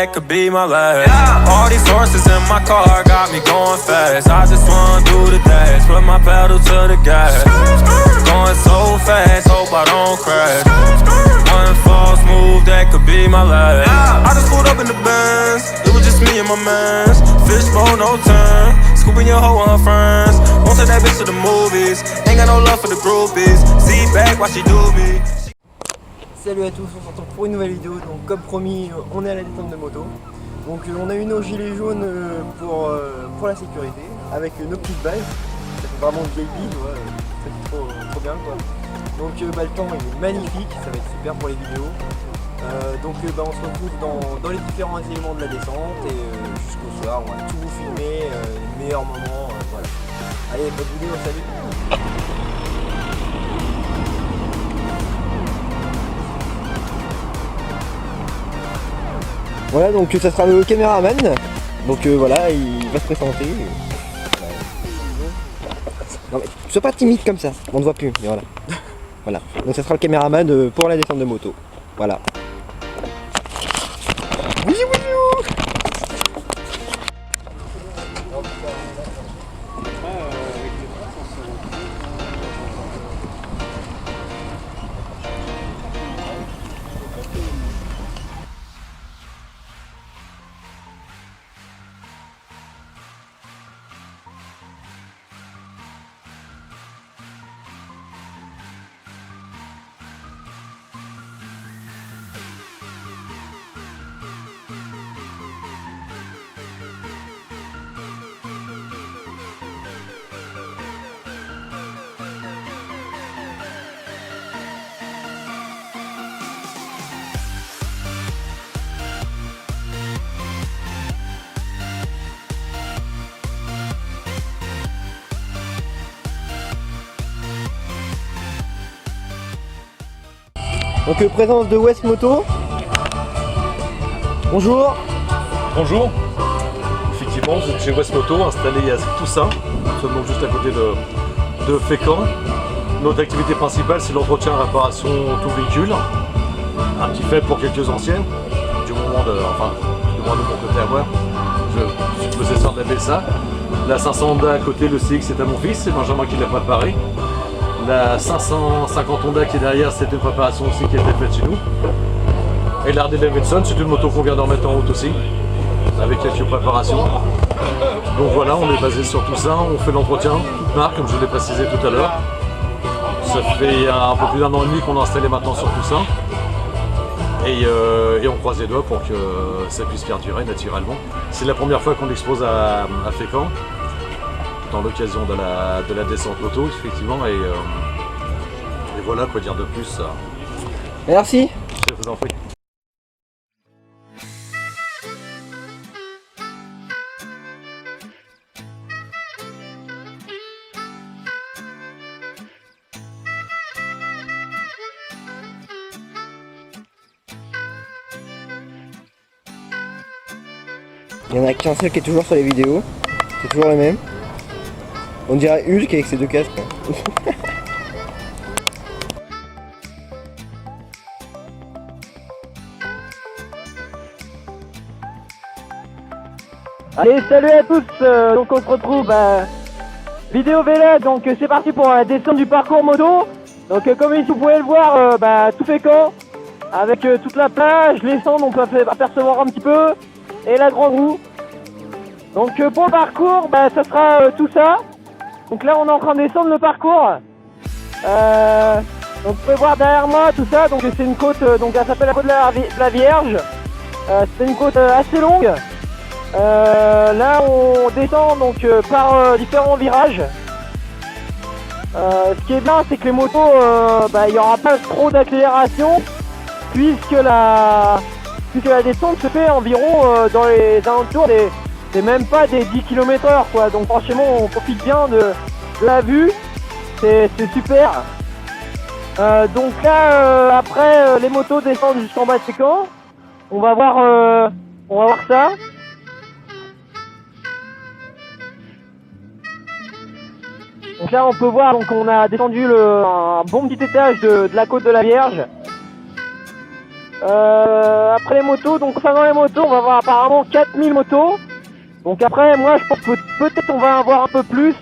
That could be my last. All these horses in my car got me going fast. I just wanna do the dash, put my pedal to the gas. Going so fast, hope I don't crash. One false move, that could be my last. I just pulled up in the Benz, it was just me and my mans. Fishbowl, no turn, scooping your hoe and her friends. Won't take that bitch to the movies, ain't got no love for the groupies. See back, watch she do me. Salut à tous, on se retrouve pour une nouvelle vidéo. Donc comme promis, on est à la descente de moto. Donc on a eu nos gilets jaunes pour la sécurité, avec nos petites balles. Ça fait vraiment une vieille bille, ouais. Ça fait trop bien quoi. Donc le temps il est magnifique, ça va être super pour les vidéos. On se retrouve dans les différents éléments de la descente et jusqu'au soir, on va tout vous filmer, les meilleurs moments, voilà. Allez, bonne vidéo, salut. Voilà, donc ça sera le caméraman. Donc voilà, il va se présenter. Non mais sois pas timide comme ça, on ne voit plus, mais voilà. Voilà, donc ça sera le caméraman pour la descente de moto. Voilà. Oui, oui, oui. Donc présence de West Moto. Bonjour. Bonjour. Effectivement, vous êtes chez West Moto, installé à Toussaint, seulement juste à côté de Fécamp. Notre activité principale, c'est l'entretien et réparation tout véhicule. Un petit fait pour quelques anciennes, du moins de mon côté à moi. Je suis possesseur de la BSA. La 500 Honda à côté, le CX, c'est à mon fils, c'est Benjamin qui l'a préparé. La 550 Honda qui est derrière, c'est une préparation aussi qui a été faite chez nous. Et la Harley Davidson, c'est une moto qu'on vient d'en mettre en route aussi, avec quelques préparations. Donc voilà, on est basé sur tout ça, on fait l'entretien, toute marque, comme je l'ai précisé tout à l'heure. Ça fait un peu plus d'un an et demi qu'on a installé maintenant sur tout ça. Et on croise les doigts pour que ça puisse perdurer naturellement. C'est la première fois qu'on l'expose à Fécamp, dans l'occasion de la descente moto, effectivement, et voilà, quoi dire de plus. Merci. Je vous en prie. Il y en a qu'un seul qui est toujours sur les vidéos, c'est toujours le même. On dirait Hulk avec ses deux casques. Allez, salut à tous, donc on se retrouve vidéo vlog, donc c'est parti pour la descente du parcours moto. Donc comme ici vous pouvez le voir, tout Fécamp, avec toute la plage, les cendres, on peut apercevoir un petit peu, et la grande roue. Donc pour le parcours, ça sera tout ça. Donc là on est en train de descendre le parcours. Donc vous pouvez voir derrière moi tout ça, donc c'est une côte, donc elle s'appelle la côte de la Vierge. C'est une côte assez longue. Là on descend donc par différents virages. Ce qui est bien, c'est que les motos, il n'y aura pas trop d'accélération, puisque la descente se fait environ dans les alentours c'est même pas des 10 km/h quoi. Donc franchement on profite bien de la vue, c'est super. Donc là après les motos descendent jusqu'en bas de Fécamp. On va voir ça. Donc là on peut voir, donc on a descendu un bon petit étage de la côte de la Vierge. Après les motos, donc concernant les motos, on va avoir apparemment 4000 motos. Donc après, moi je pense que peut-être on va en avoir un peu plus.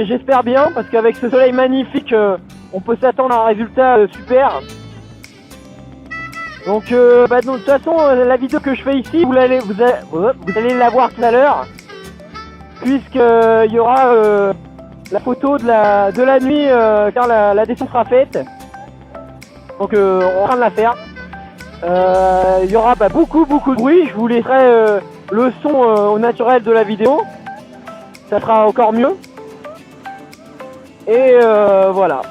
J'espère bien, parce qu'avec ce soleil magnifique, on peut s'attendre à un résultat super. Donc de toute façon, la vidéo que je fais ici, vous allez la voir tout à l'heure, puisqu'il y aura la photo de la nuit car la descente sera faite. Donc on est en train de la faire. Il y aura beaucoup de bruit. Je vous laisserai le son au naturel de la vidéo. Ça sera encore mieux. Et voilà.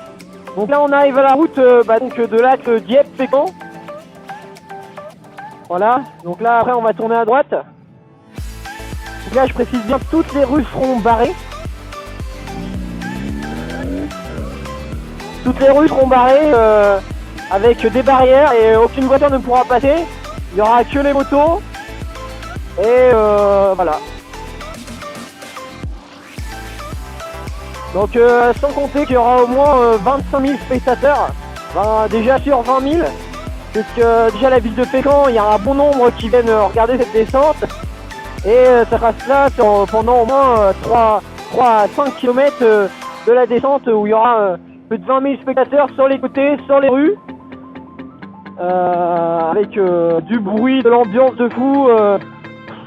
Donc là on arrive à la route donc de l'axe Dieppe-Fécamp. Voilà. Donc là après on va tourner à droite. Donc là je précise bien que toutes les rues seront barrées. Toutes les rues seront barrées avec des barrières et aucune voiture ne pourra passer. Il n'y aura que les motos. Et voilà. Donc sans compter qu'il y aura au moins 25 000 spectateurs. Déjà sur 20 000. Puisque déjà la ville de Fécamp, il y a un bon nombre qui viennent regarder cette descente. Et ça reste là pendant au moins 3 à 5 km de la descente où il y aura plus de 20 000 spectateurs sur les côtés, sur les rues. Avec du bruit, de l'ambiance de fou,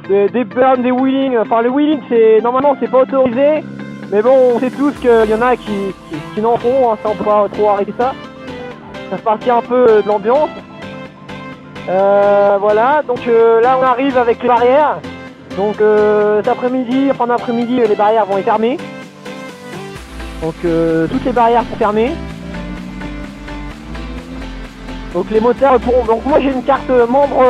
des burns, des wheelings. Enfin le wheeling normalement c'est pas autorisé, mais bon on sait tous qu'il y en a qui n'en font, hein, ça on pourra trop arrêter ça. Ça fait partie un peu de l'ambiance. Voilà, donc là on arrive avec les barrières. Donc cet après-midi, fin d'après-midi, les barrières vont être fermées. Donc toutes les barrières sont fermées. Donc les motards pourront. Donc moi j'ai une carte membre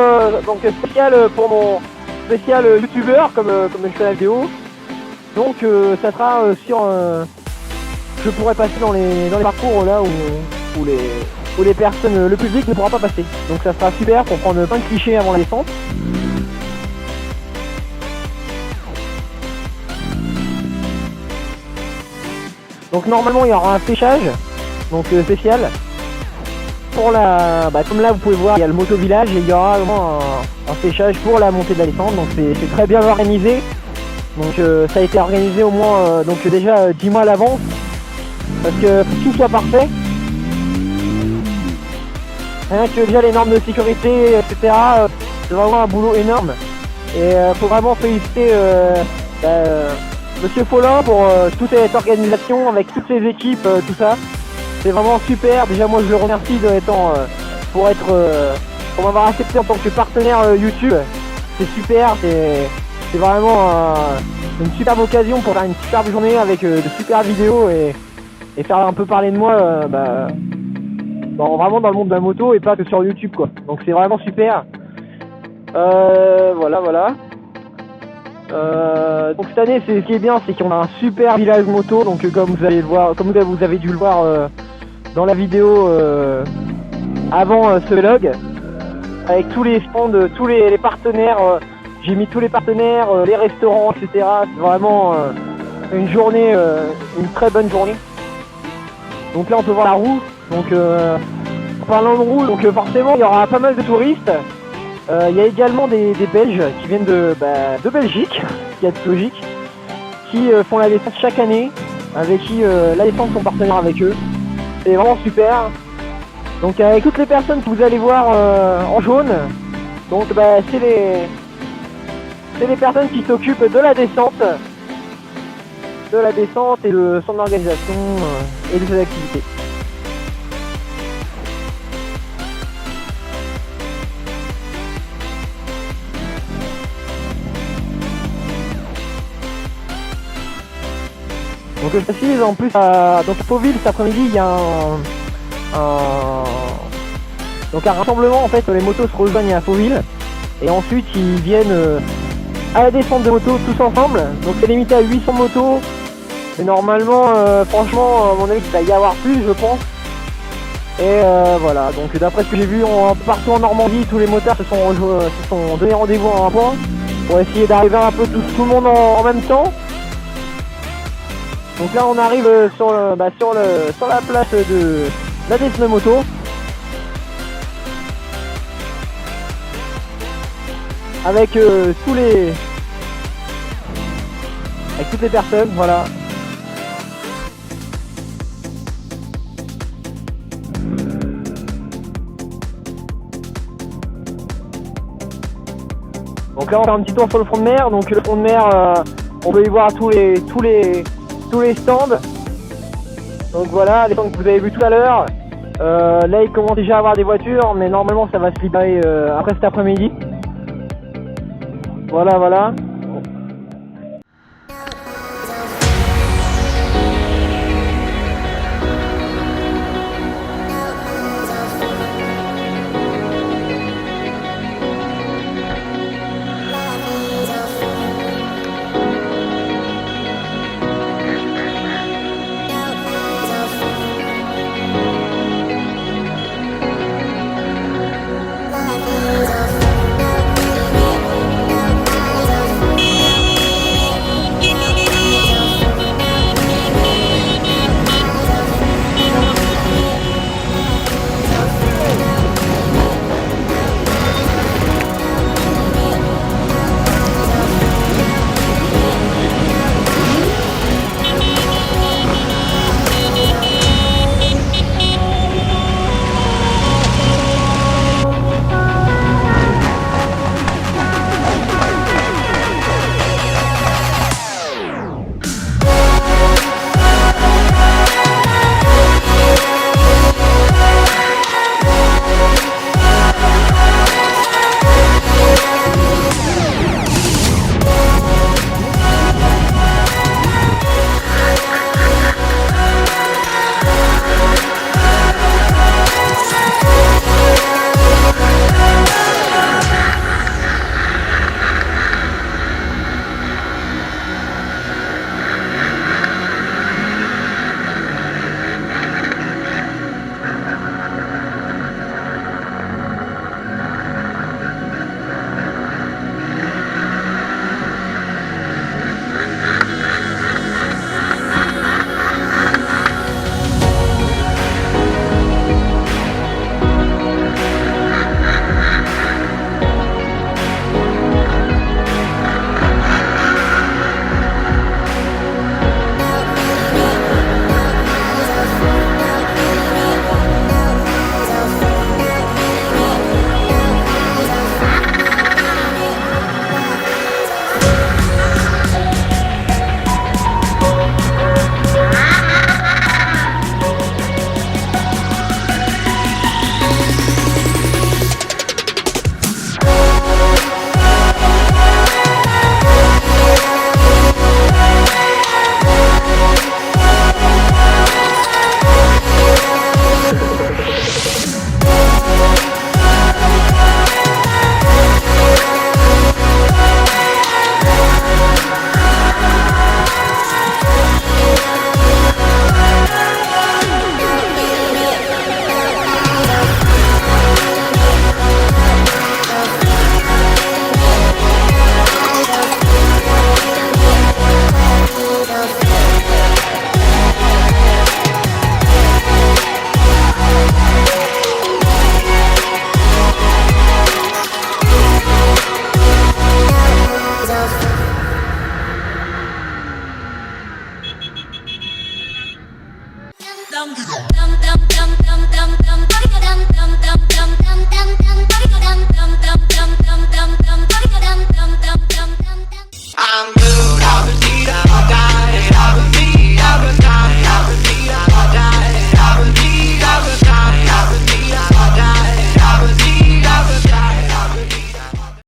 donc spéciale pour mon spécial youtubeur comme je fais la vidéo. Donc ça sera sur je pourrai passer dans les parcours là où les personnes, le public ne pourra pas passer. Donc ça sera super pour prendre plein de clichés avant la descente. Donc normalement il y aura un séchage donc spécial. Pour comme là vous pouvez voir il y a le moto village et il y aura vraiment un séchage pour la montée de la descente, donc c'est très bien organisé. Donc ça a été organisé au moins donc déjà 10 mois à l'avance parce que faut que tout soit parfait. Rien que déjà les normes de sécurité etc. C'est vraiment un boulot énorme et faut vraiment féliciter Monsieur Follin pour toute cette organisation avec toutes ses équipes, tout ça. C'est vraiment super. Déjà moi je le remercie pour m'avoir accepté en tant que partenaire YouTube. C'est super, c'est vraiment une superbe occasion pour faire une superbe journée avec de super vidéos et faire un peu parler de moi vraiment dans le monde de la moto et pas que sur YouTube quoi. Donc c'est vraiment super. Voilà. Donc cette année ce qui est bien c'est qu'on a un super village moto, donc comme vous avez dû le voir dans la vidéo avant ce vlog, avec tous les stands, tous les partenaires, j'ai mis tous les partenaires, les restaurants, etc. C'est vraiment une journée, une très bonne journée. Donc là on peut voir la roue, donc en parlant de roue, donc forcément il y aura pas mal de touristes. Il y a également des Belges qui viennent de Belgique, ce qui est logique, qui font la descente chaque année, avec qui la descente sont partenaires avec eux. C'est vraiment super. Donc avec toutes les personnes que vous allez voir en jaune, donc c'est les personnes qui s'occupent de la descente et de son organisation et de ses activités. Donc je précise en plus à Fauville cet après-midi il y a un rassemblement en fait, les motos se rejoignent à Fauville et ensuite ils viennent à la descente de motos tous ensemble. Donc c'est limité à 800 motos et normalement franchement à mon avis il va y avoir plus je pense. Et voilà, donc d'après ce que j'ai vu partout en Normandie, tous les motards se sont donné rendez-vous à un point pour essayer d'arriver un peu tout le monde en même temps. Donc là on arrive sur la place de la descente moto. avec toutes les personnes, voilà. Donc là on va faire un petit tour sur le front de mer. Donc le front de mer, on peut y voir tous les stands. Donc voilà, les stands que vous avez vus tout à l'heure. Là il commence déjà à avoir des voitures, mais normalement ça va se libérer après cet après-midi. Voilà.